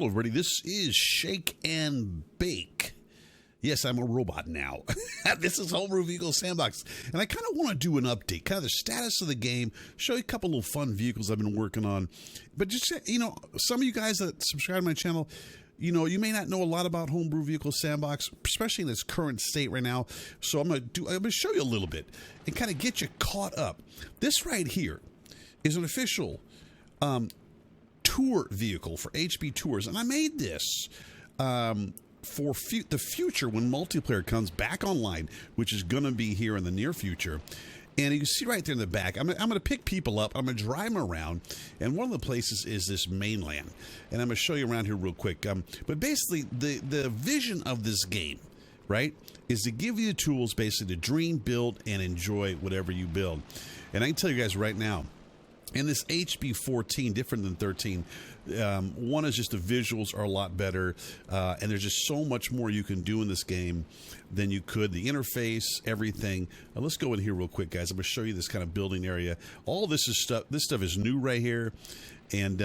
Hello, everybody. This is Shake and Bake. Yes, I'm a robot now. This is Homebrew Vehicle Sandbox. And I kind of want to do an update, kind of the status of the game, show you a couple little fun vehicles I've been working on. But just, you know, some of you guys that subscribe to my channel, you know, you may not know a lot about Homebrew Vehicle Sandbox, especially in its current state right now. So I'm going to show you a little bit and kind of get you caught up. This right here is an official tour vehicle for HB Tours. And I made this for the future when multiplayer comes back online, which is going to be here in the near future. And you can see right there in the back, I'm going to pick people up. I'm going to drive them around. And one of the places is this mainland. And I'm going to show you around here real quick. But basically, the vision of this game, right, is to give you the tools basically to dream, build, and enjoy whatever you build. And I can tell you guys right now, in this HB14, different than 13, one is just the visuals are a lot better, and there's just so much more you can do in this game than you could. The interface, everything. Let's go in here real quick, guys. I'm going to show you this kind of building area. All this is stuff. This stuff is new right here, and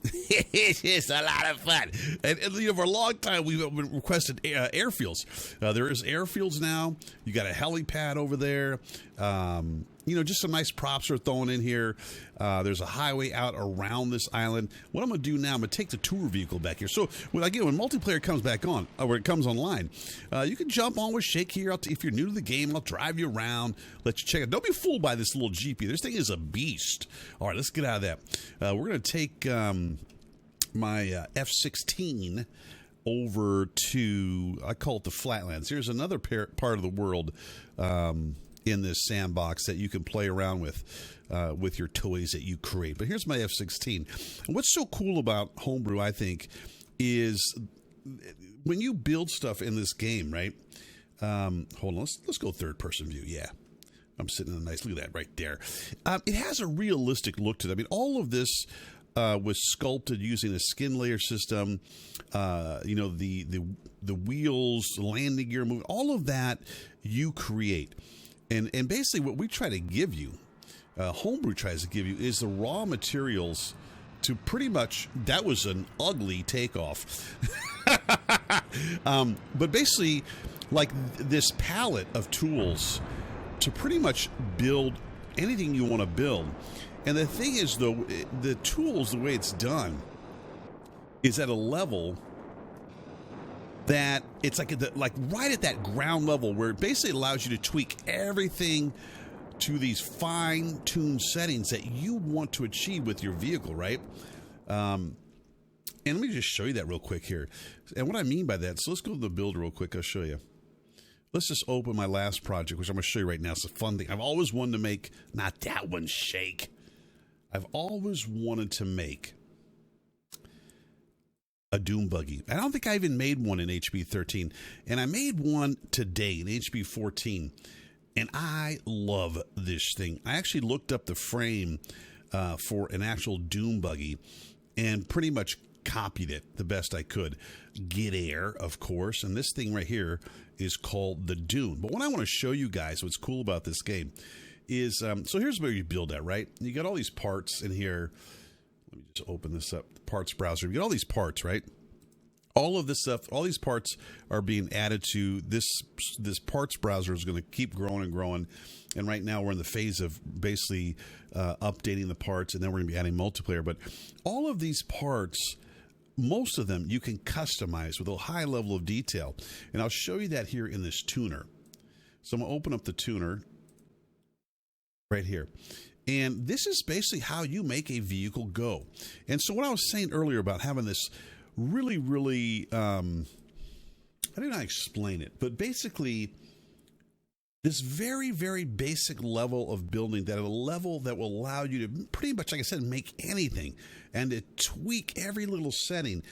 it's just a lot of fun. And you know, for a long time, we've been requested airfields. There is airfields now. You got a helipad over there. You know, just some nice props are thrown in here. There's a highway out around this island. What I'm going to do now, I'm going to take the tour vehicle back here. So, when multiplayer comes back on, or it comes online, you can jump on with Shake here. If you're new to the game, I'll drive you around, let you check it. Don't be fooled by this little GP. This thing is a beast. All right, let's get out of that. We're going to take my F16 over to, I call it the Flatlands. Here's another part of the world in this sandbox that you can play around with your toys that you create. But here's my F16. And what's so cool about Homebrew, I think, is when you build stuff in this game, right? Hold on, let's go third person view. Yeah, I'm sitting in a nice, look at that right there. It has a realistic look to it. I mean, all of this was sculpted using a skin layer system. You know, the wheels, the landing gear, move, all of that you create. And basically what we try to give you, Homebrew tries to give you, is the raw materials to pretty much, that was an ugly takeoff. But basically, like this palette of tools to pretty much build anything you want to build. And the thing is, though, the tools, the way it's done, is at a level that it's like right at that ground level where it basically allows you to tweak everything to these fine-tuned settings that you want to achieve with your vehicle, right? And let me just show you that real quick here. And what I mean by that, so let's go to the build real quick. I'll show you. Let's just open my last project, which I'm going to show you right now. It's a fun thing. I've always wanted to make, not that one, Shake. I've always wanted to make a Dune Buggy. I don't think I even made one in HB13, and I made one today in HB14, and I love this thing. I actually looked up the frame for an actual Dune Buggy and pretty much copied it the best I could. Get air, of course, and this thing right here is called the Dune. But what I want to show you guys, what's cool about this game, is, so here's where you build at, right? You got all these parts in here. Let me just open this up, the parts browser. You get all these parts, right? All of this stuff, all these parts are being added to this parts browser is going to keep growing and growing. And right now we're in the phase of basically updating the parts, and then we're going to be adding multiplayer. But all of these parts, most of them you can customize with a high level of detail. And I'll show you that here in this tuner. So I'm going to open up the tuner right here. And this is basically how you make a vehicle go. And so what I was saying earlier about having this really, I don't know how to explain it, but basically this very, very basic level of building, that at a level that will allow you to pretty much, like I said, make anything and to tweak every little setting.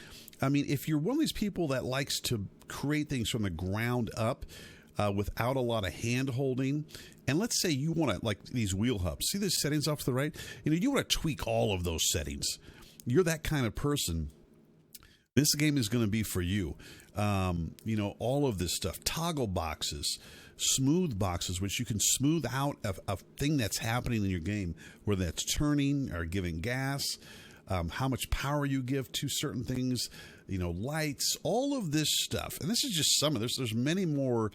I mean, if you're one of these people that likes to create things from the ground up without a lot of hand holding, and let's say you want to, like these wheel hubs, see these settings off to the right? You know, you want to tweak all of those settings. You're that kind of person. This game is going to be for you. You know, all of this stuff, toggle boxes, smooth boxes, which you can smooth out a thing that's happening in your game, whether that's turning or giving gas. how much power you give to certain things, lights, all of this stuff. And this is just some of this. There's many more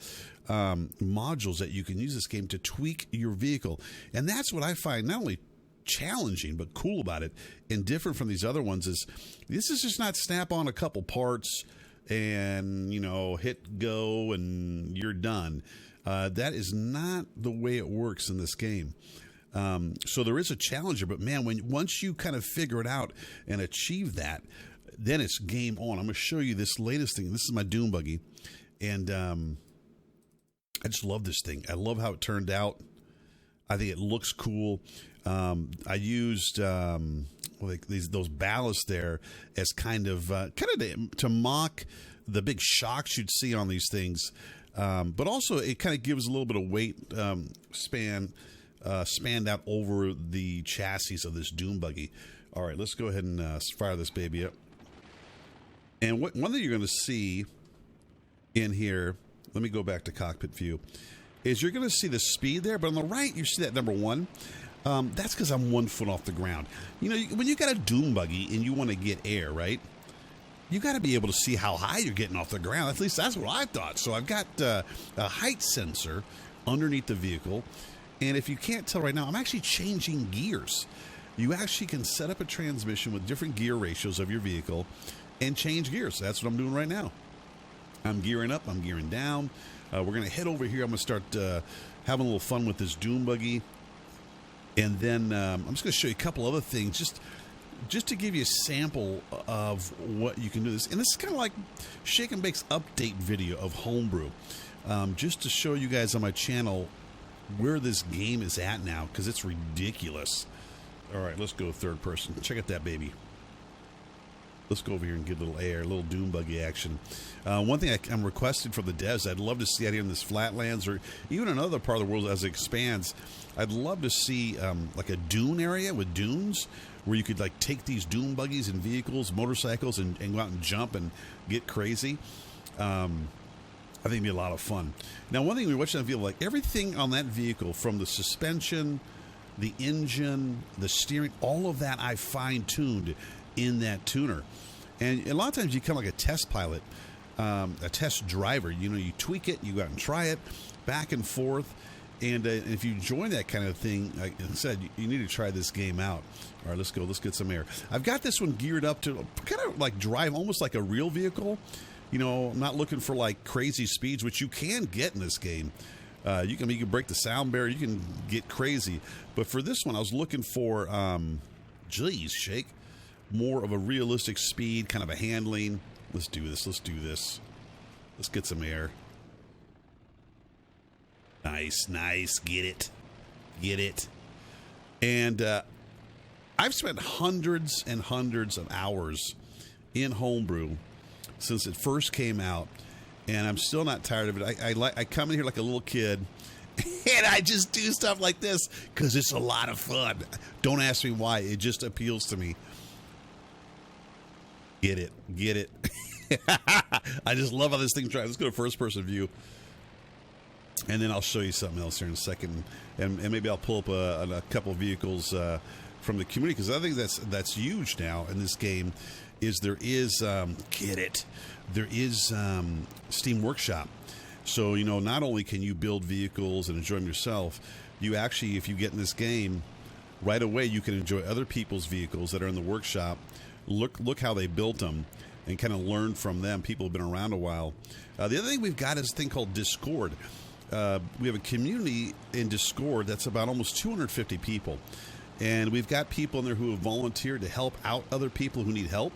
modules that you can use this game to tweak your vehicle. And that's what I find not only challenging but cool about it, and different from these other ones, is this is just not snap on a couple parts and hit go and you're done. That is not the way it works in this game. So there is a challenger, but man, once you kind of figure it out and achieve that, then it's game on. I'm going to show you this latest thing. This is my Dune Buggy, and I just love this thing. I love how it turned out. I think it looks cool. I used those ballasts there as kind of to mock the big shocks you'd see on these things, but also it kind of gives a little bit of weight spanned out over the chassis of this Dune Buggy. All right, let's go ahead and fire this baby up. And one thing you're going to see in here, let me go back to cockpit view, is you're going to see the speed there, but on the right you see that number 1. That's because I'm 1 foot off the ground. When you got a Dune Buggy and you want to get air, right? You got to be able to see how high you're getting off the ground. At least that's what I thought. So I've got a height sensor underneath the vehicle. And if you can't tell right now, I'm actually changing gears. You actually can set up a transmission with different gear ratios of your vehicle and change gears. That's what I'm doing right now. I'm gearing up. I'm gearing down. We're going to head over here. I'm going to start having a little fun with this Dune Buggy. And then I'm just going to show you a couple other things just to give you a sample of what you can do. And this is kind of like Shake and Bake's update video of Homebrew. Just to show you guys on my channel where this game is at now, because it's ridiculous. All right, let's go third person. Check out that baby. Let's go over here and get a little air, a little Dune Buggy action. One thing I'm requesting from the devs, I'd love to see out here in this flatlands, or even another part of the world as it expands, I'd love to see like a dune area with dunes where you could like take these Dune Buggies and vehicles, motorcycles, and go out and jump and get crazy. I think it'd be a lot of fun. Now, one thing we watched on the vehicle, like everything on that vehicle, from the suspension, the engine, the steering, all of that I fine-tuned in that tuner. And a lot of times you come like a test pilot, a test driver. You tweak it, you go out and try it, back and forth. And if you join that kind of thing, like I said, you need to try this game out. All right, let's go. Let's get some air. I've got this one geared up to kind of like drive almost like a real vehicle. I'm not looking for like crazy speeds, which you can get in this game. You can break the sound barrier. You can get crazy. But for this one, I was looking for, Shake, more of a realistic speed, kind of a handling. Let's do this. Let's do this. Let's get some air. Nice, nice. Get it. Get it. And I've spent hundreds and hundreds of hours in Homebrew since it first came out, and I'm still not tired of it. I come in here like a little kid, and I just do stuff like this because it's a lot of fun. Don't ask me why. It just appeals to me. Get it. Get it. I just love how this thing drives. Let's go to first-person view, and then I'll show you something else here in a second, and maybe I'll pull up a couple of vehicles from the community, because I think that's huge now in this game. There is Steam Workshop. So, not only can you build vehicles and enjoy them yourself, you actually, if you get in this game, right away you can enjoy other people's vehicles that are in the workshop. Look how they built them and kind of learn from them. People have been around a while. The other thing we've got is a thing called Discord. We have a community in Discord that's about almost 250 people. And we've got people in there who have volunteered to help out other people who need help.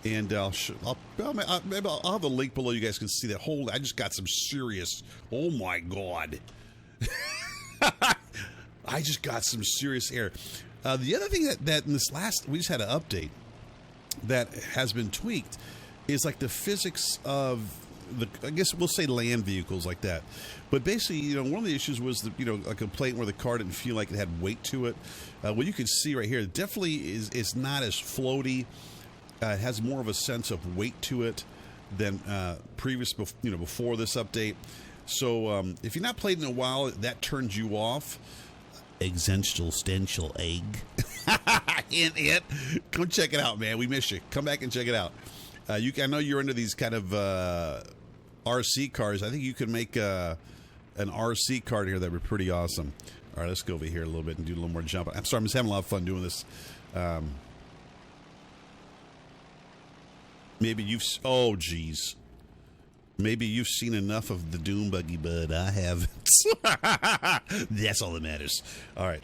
And I'll have a link below. You guys can see that whole. I just got some serious. Oh my God! I just got some serious air. The other thing that in this last, we just had an update that has been tweaked, is like the physics of the, I guess we'll say land vehicles like that. But basically, one of the issues was a complaint where the car didn't feel like it had weight to it. Well, you can see right here, it definitely is not as floaty. It has more of a sense of weight to it than before this update. So if you've not played in a while, that turns you off. Existential egg. Hint, hint. Come check it out, man. We miss you. Come back and check it out. I know you're into these kind of RC cars. I think you could make an RC car here that would be pretty awesome. All right, let's go over here a little bit and do a little more jump. I'm sorry, I'm just having a lot of fun doing this. Maybe you've... Oh, geez. Maybe you've seen enough of the Dune Buggy, but I haven't. That's all that matters. All right.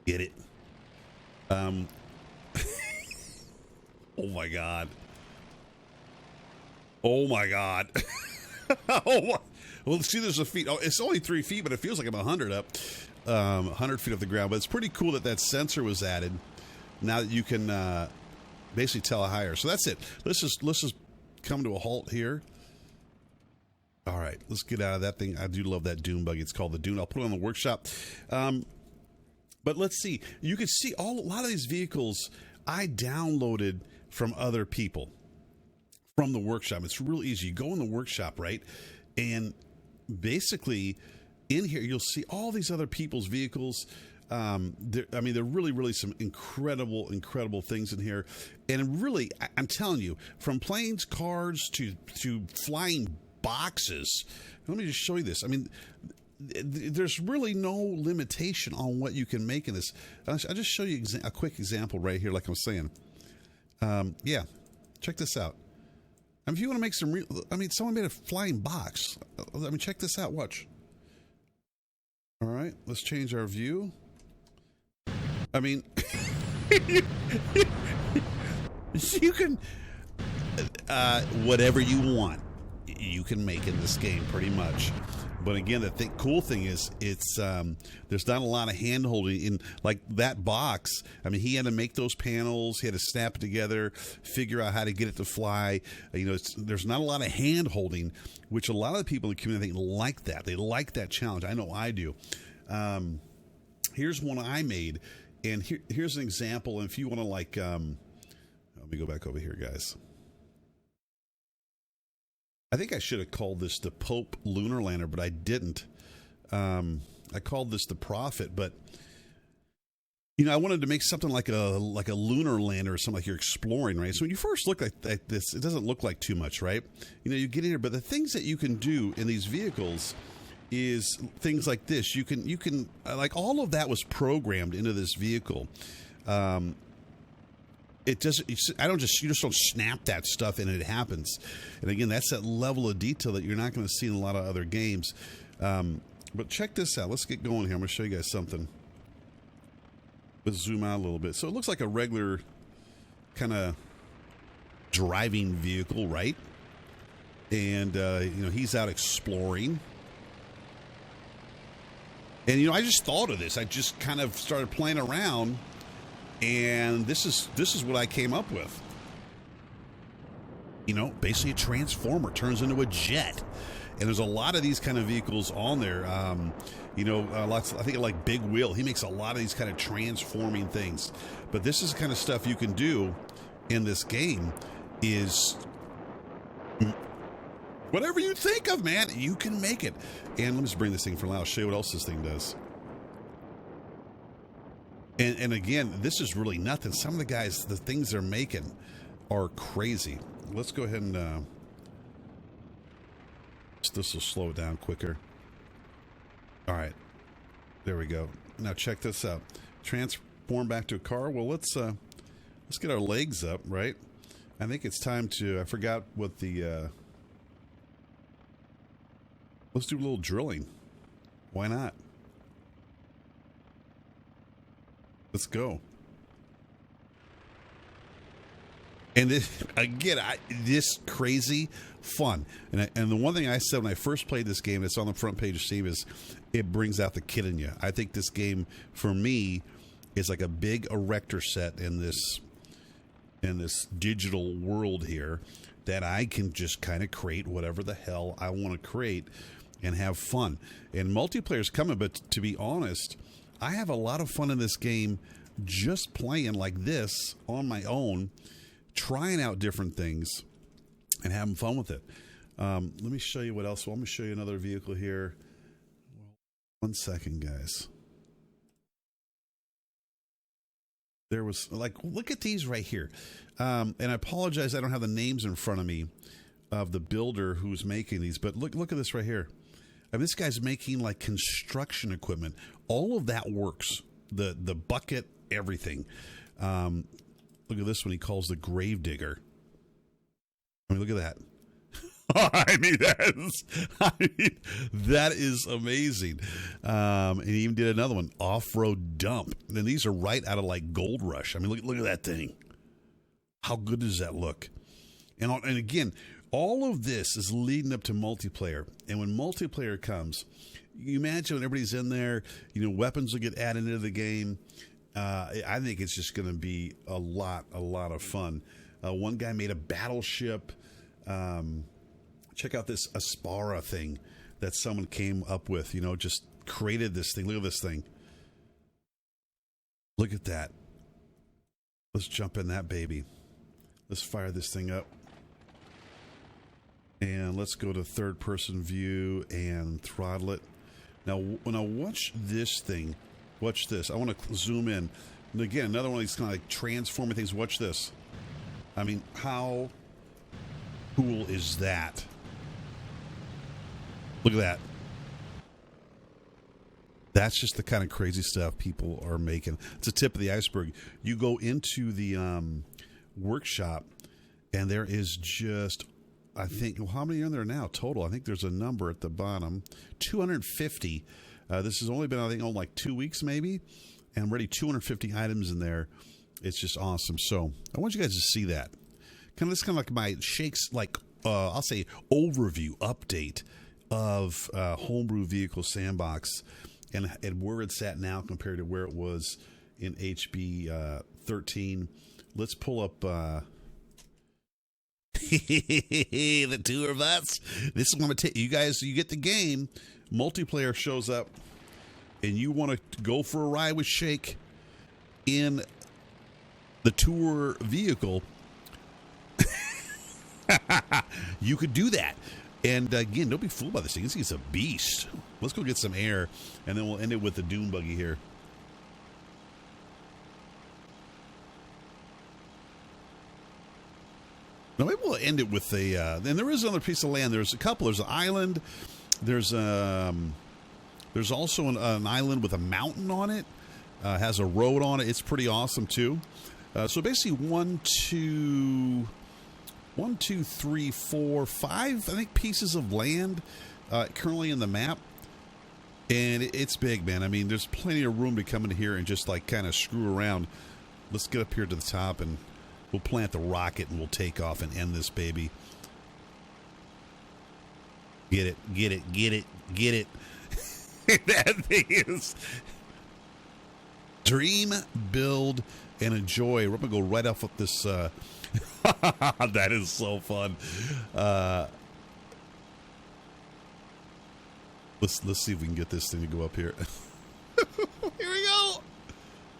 Get it? Oh, my God. Oh, my God. Oh, my. Well, see, there's a feet. Oh, it's only 3 feet, but it feels like I'm 100 up. 100 feet off the ground. But it's pretty cool that that sensor was added. Now that you can basically tell higher. So that's it. Let's just come to a halt here. All right, let's get out of that thing. I do love that Dune Buggy. It's called the Dune. I'll put it on the workshop. But let's see. You can see a lot of these vehicles I downloaded from other people from the workshop. It's real easy. You go in the workshop, right? And basically in here, you'll see all these other people's vehicles. There are really some incredible things in here. And really, I'm telling you, from planes, cars to flying boxes. Let me just show you this. I mean, there's really no limitation on what you can make in this. I'll just show you a quick example right here, like I'm saying. Yeah, check this out. I mean, if you want to make some real... I mean, someone made a flying box. I mean, check this out. Watch. All right, let's change our view. I mean, you can... whatever you want, you can make in this game, pretty much. But again, the cool thing is, it's there's not a lot of hand holding in, like that box. I mean, he had to make those panels, he had to snap it together, figure out how to get it to fly. You know, there's not a lot of hand holding, which a lot of the people in the community like that. They like that challenge. I know I do. Here's one I made, and here's an example. And if you want to, like, let me go back over here, guys. I think I should have called this the Pope Lunar Lander, but I didn't. I called this the Prophet, but you know, I wanted to make something like a lunar lander or something, like you're exploring, right? So when you first look at this, it doesn't look like too much, right? You know, you get in here, but the things that you can do in these vehicles is things like this. You can like, all of that was programmed into this vehicle. It doesn't. You just don't snap that stuff and it happens. And again, that's that level of detail that you're not going to see in a lot of other games. But check this out. Let's get going here. I'm going to show you guys something. Let's zoom out a little bit. So it looks like a regular kind of driving vehicle, right? And you know, he's out exploring. And you know, I just thought of this. I just kind of started playing around. And this is what I came up with. You know, basically a transformer turns into a jet. And there's a lot of these kind of vehicles on there. You know, lots. I think like Big Wheel. He makes a lot of these kind of transforming things. But this is the kind of stuff you can do in this game. Is whatever you think of, man, you can make it. And let me just bring this thing for now. I'll show you what else this thing does. And again, this is really nothing. Some of the guys, the things they're making are crazy. Let's go ahead and this will slow it down quicker. All right, there we go. Now check this out. Transform back to a car. Well, let's get our legs up, right? I think it's time to. I forgot what the. Let's do a little drilling. Why not? Let's go. And this, again, this crazy fun. And the one thing I said when I first played this game, it's on the front page of Steam, is it brings out the kid in you. I think this game, for me, is like a big erector set in this digital world here, that I can just kind of create whatever the hell I want to create and have fun. And multiplayer's coming, but to be honest, I have a lot of fun in this game just playing like this on my own, trying out different things and having fun with it. Let me show you what else. Well, I'm going to show you another vehicle here. 1 second, guys. There was like, look at these right here. And I apologize, I don't have the names in front of me of the builder who's making these, but look at this right here. I mean, this guy's making like construction equipment. All of that works. The bucket, everything. Look at this one. He calls the grave digger. I mean, look at that. That is amazing. And he even did another one, off-road dump. And these are right out of like Gold Rush. I mean, look at that thing. How good does that look? And again, all of this is leading up to multiplayer. And when multiplayer comes, you imagine when everybody's in there, weapons will get added into the game. I think it's just going to be a lot of fun. One guy made a battleship. Check out this Aspara thing that someone came up with, just created this thing. Look at this thing. Look at that. Let's jump in that baby. Let's fire this thing up. And let's go to third person view and throttle it. Now watch this thing. Watch this. I want to zoom in. And again, another one of these kind of like transforming things. Watch this. I mean, how cool is that? Look at that. That's just the kind of crazy stuff people are making. It's a tip of the iceberg. You go into the workshop, and there is just, I think, well, how many are there now total? I think there's a number at the bottom, 250. This has only been, I think, like 2 weeks maybe, and already 250 items in there. It's just awesome. So I want you guys to see that. This kind of like my shakes, like I'll say overview update of Homebrew Vehicle Sandbox and where it's at now compared to where it was in HB13. Let's pull up the two of us. This is going to take you guys. You get the game. Multiplayer shows up, and you want to go for a ride with Shake in the tour vehicle. You could do that. And again, don't be fooled by this thing. This thing's a beast. Let's go get some air, and then we'll end it with the Dune Buggy here. Now maybe we'll end it with a. And there is another piece of land. There's a couple. There's an island. There's also an island with a mountain on it. Has a road on it. It's pretty awesome too. So basically, 1, 2, 3, 4, 5. I think pieces of land currently in the map, and it's big, man. I mean, there's plenty of room to come in here and just like kind of screw around. Let's get up here to the top, and we'll plant the rocket, and we'll take off and end this baby. Get it, get it, get it, get it. That thing is dream, build, and enjoy. We're gonna go right off with this. That is so fun. Let's see if we can get this thing to go up here. Here we go.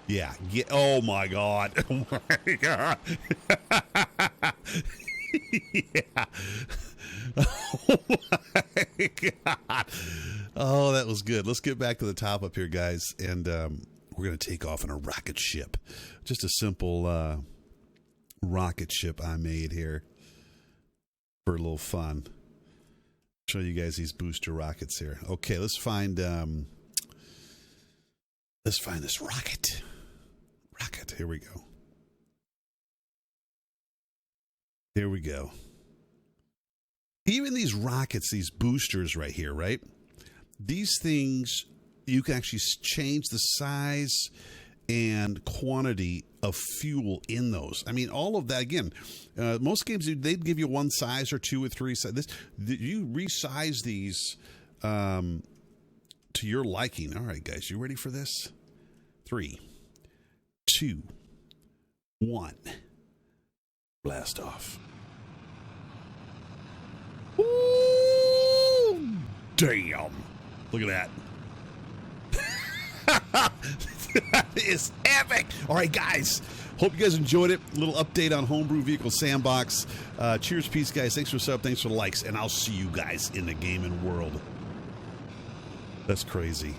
Yeah. Oh my god. Oh my god. Yeah. Oh my god. Oh, that was good. Let's get back to the top up here, guys, and we're gonna take off in a rocket ship. Just a simple rocket ship I made here for a little fun. Show you guys these booster rockets here. Okay, let's find this rocket. Here we go. Here we go. Even these rockets, these boosters right here, right? These things, you can actually change the size and quantity of fuel in those. I mean, all of that, again, most games, they'd give you one size or two or three. You resize these to your liking. All right, guys, you ready for this? 3, 2, 1. Blast off. Ooh, damn. Look at that. That is epic. All right, guys. Hope you guys enjoyed it. A little update on Homebrew Vehicle Sandbox. Cheers, peace, guys. Thanks for the sub. Thanks for the likes. And I'll see you guys in the gaming world. That's crazy.